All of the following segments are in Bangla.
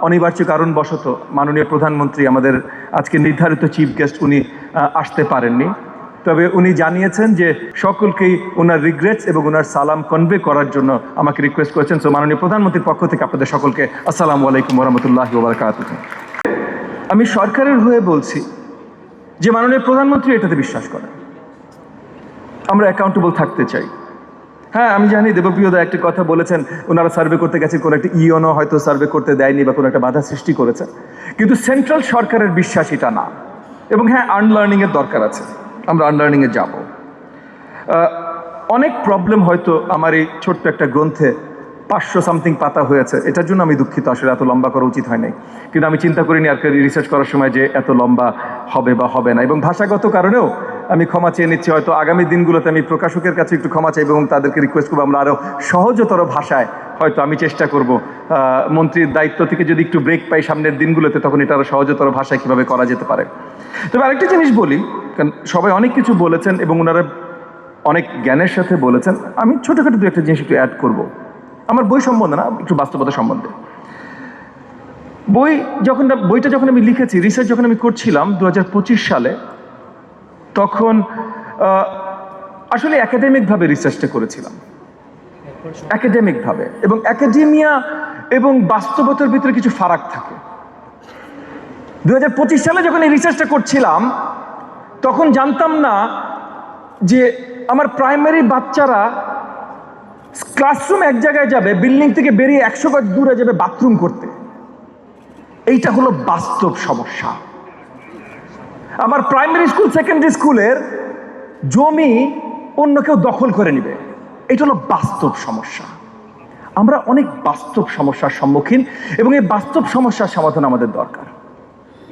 অনিবার্য কারণবশত মাননীয় প্রধানমন্ত্রী আমাদের আজকে নির্ধারিত চিফ গেস্ট উনি আসতে পারেননি। তবে উনি জানিয়েছেন যে সকলকেই ওনার রিগ্রেটস এবং ওনার সালাম কনভে করার জন্য আমাকে রিকোয়েস্ট করেছেন। সো মাননীয় প্রধানমন্ত্রীর পক্ষ থেকে আপনাদের সকলকে আসসালামু আলাইকুম ওয়া রাহমাতুল্লাহি ওয়া বারাকাতুহু। আমি সরকারের হয়ে বলছি যে মাননীয় প্রধানমন্ত্রী এটাতে বিশ্বাস করেন, আমরা অ্যাকাউন্টেবল থাকতে চাই। হ্যাঁ, আমি জানি দেবপ্রিয়দা একটা কথা বলেছেন, ওনারা সার্ভে করতে গেছে, কোনো একটা ইওনো হয়তো সার্ভে করতে দেয়নি বা কোনো একটা বাধা সৃষ্টি করেছে, কিন্তু সেন্ট্রাল সরকারের বিশ্বাস এটা না। এবং হ্যাঁ, আনলার্নিংয়ের দরকার আছে, আমরা আনলার্নিংয়ে যাব। অনেক প্রবলেম হয়তো আমার এই ছোট্ট একটা গ্রন্থে 500 সামথিং পাতা হয়েছে, এটার জন্য আমি দুঃখিত, আসলে এত লম্বা করা উচিত হয় নাই। কিন্তু আমি চিন্তা করিনি আর রিসার্চ করার সময় যে এত লম্বা হবে বা হবে না। এবং ভাষাগত কারণেও আমি ক্ষমা চেয়ে নিচ্ছি, হয়তো আগামী দিনগুলোতে আমি প্রকাশকের কাছে একটু ক্ষমা চাইব এবং তাদেরকে রিকোয়েস্ট করবো আমরা আরও সহজতর ভাষায় হয়তো আমি চেষ্টা করব মন্ত্রীর দায়িত্ব থেকে যদি একটু ব্রেক পাই সামনের দিনগুলোতে, তখন এটা আরও সহজতর ভাষায় কীভাবে করা যেতে পারে। তবে আরেকটা জিনিস বলি, কারণ সবাই অনেক কিছু বলেছেন এবং ওনারা অনেক জ্ঞানের সাথে বলেছেন, আমি ছোটোখাটো দু একটা জিনিস একটু অ্যাড করব আমার বই সম্বন্ধে না, একটু বাস্তবতা সম্বন্ধে। বইটা যখন আমি লিখেছি, রিসার্চ যখন আমি করছিলাম 2025 সালে, তখন আসলে একাডেমিকভাবে রিসার্চটা করেছিলাম, একাডেমিকভাবে। এবং একাডেমিয়া এবং বাস্তবতার ভিতরে কিছু ফারাক থাকে। 2025 সালে যখন এই রিসার্চটা করছিলাম, তখন জানতাম না যে আমার প্রাইমারি বাচ্চারা ক্লাসরুম এক জায়গায় যাবে, বিল্ডিং থেকে বেরিয়ে 100 গজ দূরে যাবে বাথরুম করতে। এইটা হলো বাস্তব সমস্যা। আমার প্রাইমারি স্কুল সেকেন্ডারি স্কুলের জমি অন্য কেউ দখল করে নেবে, এটা হলো বাস্তব সমস্যা। আমরা অনেক বাস্তব সমস্যার সম্মুখীন এবং এই বাস্তব সমস্যার সমাধান আমাদের দরকার।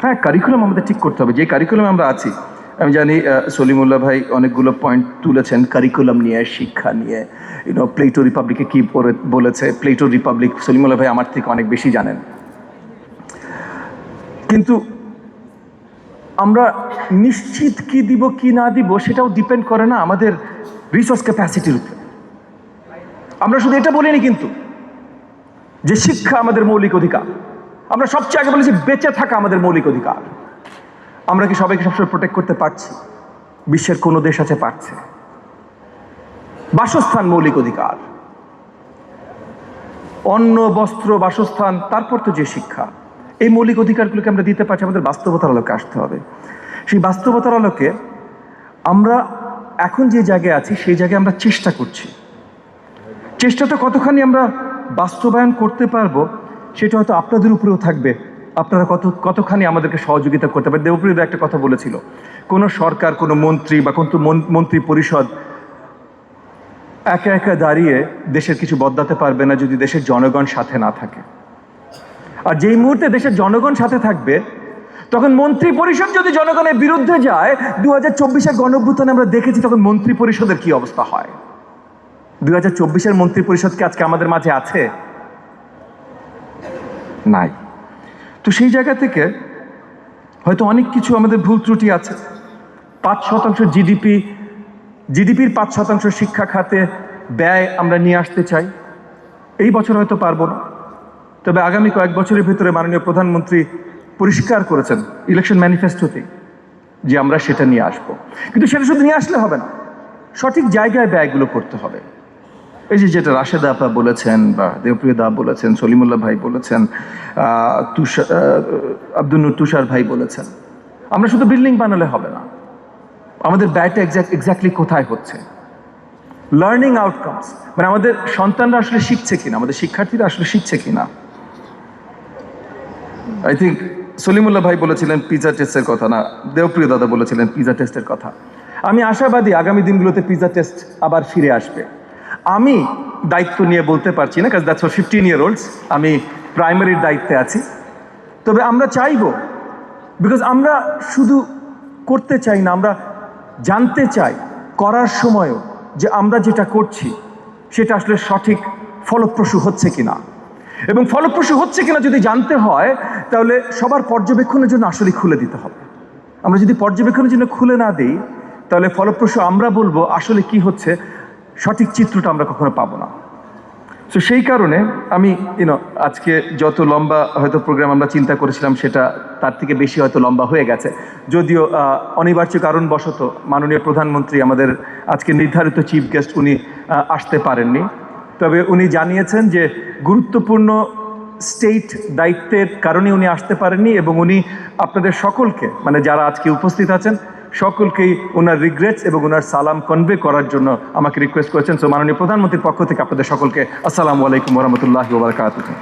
হ্যাঁ, কারিকুলাম আমাদের ঠিক করতে হবে। যে কারিকুলামে আমরা আছি, আমি জানি সলিমুল্লাহ ভাই অনেকগুলো পয়েন্ট তুলেছেন কারিকুলাম নিয়ে, শিক্ষা নিয়ে। প্লেটো রিপাবলিকে কি বলেছে, প্লেটো রিপাবলিক সলিমুল্লাহ ভাই আমার থেকে অনেক বেশি জানেন। কিন্তু আমরা নিশ্চিত কি দিব কি না দিব সেটাও ডিপেন্ড করে না আমাদের রিসোর্স ক্যাপাসিটির উপরে। আমরা শুধু এটা বলিনি কিন্তু যে শিক্ষা আমাদের মৌলিক অধিকার, আমরা সবচেয়ে আগে বলেছি বেঁচে থাকা আমাদের মৌলিক অধিকার। আমরা কি সবাইকে সবসময় প্রোটেক্ট করতে পারছি? বিশ্বের কোনো দেশ আছে পারছে? বাসস্থান মৌলিক অধিকার, অন্ন বস্ত্র বাসস্থান, তারপর তো যে শিক্ষা, এই মৌলিক অধিকারগুলোকে আমরা দিতে পারছি। আমাদের বাস্তবতার আলোকে আসতে হবে। সেই বাস্তবতার আলোকে আমরা এখন যে জায়গায় আছি সেই জায়গায় আমরা চেষ্টা করছি। চেষ্টাটা কতখানি আমরা বাস্তবায়ন করতে পারবো সেটা হয়তো আপনাদের উপরেও থাকবে, আপনারা কতখানি আমাদেরকে সহযোগিতা করতে পারেন। দেবপ্রিয়দা একটা কথা বলেছিল, কোনো সরকার, কোনো মন্ত্রী বা কোনো মন্ত্রী পরিষদ একা একা দাঁড়িয়ে দেশের কিছু বদলাতে পারবে না যদি দেশের জনগণ সাথে না থাকে। আর যেই মুহূর্তে দেশের জনগণ সাথে থাকবে, তখন মন্ত্রী পরিষদ যদি জনগণের বিরুদ্ধে যায়, 2024-এর গণঅভ্যুত্থানে আমরা দেখেছি তখন মন্ত্রী পরিষদের কি অবস্থা হয়। 2024-এর মন্ত্রী পরিষদ কি আজকে আমাদের মাঝে আছে? নাই। তো সেই জায়গা থেকে হয়তো অনেক কিছু আমাদের ভুল ত্রুটি আছে। 5% জিডিপির 5% শিক্ষা খাতে ব্যয় আমরা নিয়ে আসতে চাই। এই বছর হয়তো পারবো না, তবে আগামী কয়েক বছরের ভিতরে মাননীয় প্রধানমন্ত্রী পরিষ্কার করেছেন ইলেকশন ম্যানিফেস্টোতে যে আমরা সেটা নিয়ে আসবো। কিন্তু সেটা শুধু নিয়ে আসলে হবে না, সঠিক জায়গায় ব্যয়গুলো করতে হবে। এই যে যেটা রাশেদা আপা বলেছেন বা দেবপ্রিয়দা বলেছেন, সলিমুল্লাহ ভাই বলেছেন, আব্দুল নূর তুষার ভাই বলেছেন, আমরা শুধু বিল্ডিং বানালে হবে না, আমাদের ব্যয়টা এক্স্যাক্টলি কোথায় হচ্ছে। লার্নিং আউটকামস, মানে আমাদের সন্তানরা আসলে শিখছে কিনা, আমাদের শিক্ষার্থীরা আসলে শিখছে কিনা। আই থিঙ্ক সলিমুল্লাহ ভাই বলেছিলেন পিজা টেস্টের কথা, না দেবপ্রিয় দাদা বলেছিলেন পিজা টেস্টের কথা। আমি আশাবাদী আগামী দিনগুলোতে পিজা টেস্ট আবার ফিরে আসবে। আমি দায়িত্ব নিয়ে বলতে পারছি না, কাজ দ্যাটস ফর 15-year-olds, আমি প্রাইমারির দায়িত্বে আছি। তবে আমরা চাইব, বিকজ আমরা শুধু করতে চাই না, আমরা জানতে চাই করার সময়ও যে আমরা যেটা করছি সেটা আসলে সঠিক ফলপ্রসূ হচ্ছে কিনা। এবং ফলপ্রসূ হচ্ছে কিনা যদি জানতে হয়, তাহলে সবার পর্যবেক্ষণের জন্য আসলে খুলে দিতে হবে। আমরা যদি পর্যবেক্ষণের জন্য খুলে না দিই, তাহলে ফলপ্রসূ আমরা বলবো আসলে কি হচ্ছে, সঠিক চিত্রটা আমরা কখনো পাবো না। সো সেই কারণে আমি আজকে যত লম্বা হয়তো প্রোগ্রাম আমরা চিন্তা করেছিলাম সেটা তার থেকে বেশি হয়তো লম্বা হয়ে গেছে, যদিও অনিবার্য কারণবশত মাননীয় প্রধানমন্ত্রী আমাদের আজকে নির্ধারিত চিফ গেস্ট উনি আসতে পারেননি। তবে উনি জানিয়েছেন যে গুরুত্বপূর্ণ স্টেট দায়িত্বের কারণে উনি আসতে পারেননি, এবং উনি আপনাদের সকলকে, মানে যারা আজকে উপস্থিত আছেন সকলকেই ওনার রিগ্রেটস এবং ওনার সালাম কনভে করার জন্য আমাকে রিকোয়েস্ট করেছেন। সো মাননীয় প্রধানমন্ত্রীর পক্ষ থেকে আপনাদের সকলকে আসসালামু আলাইকুম ওয়া রাহমাতুল্লাহি ওয়া বারাকাতুহু।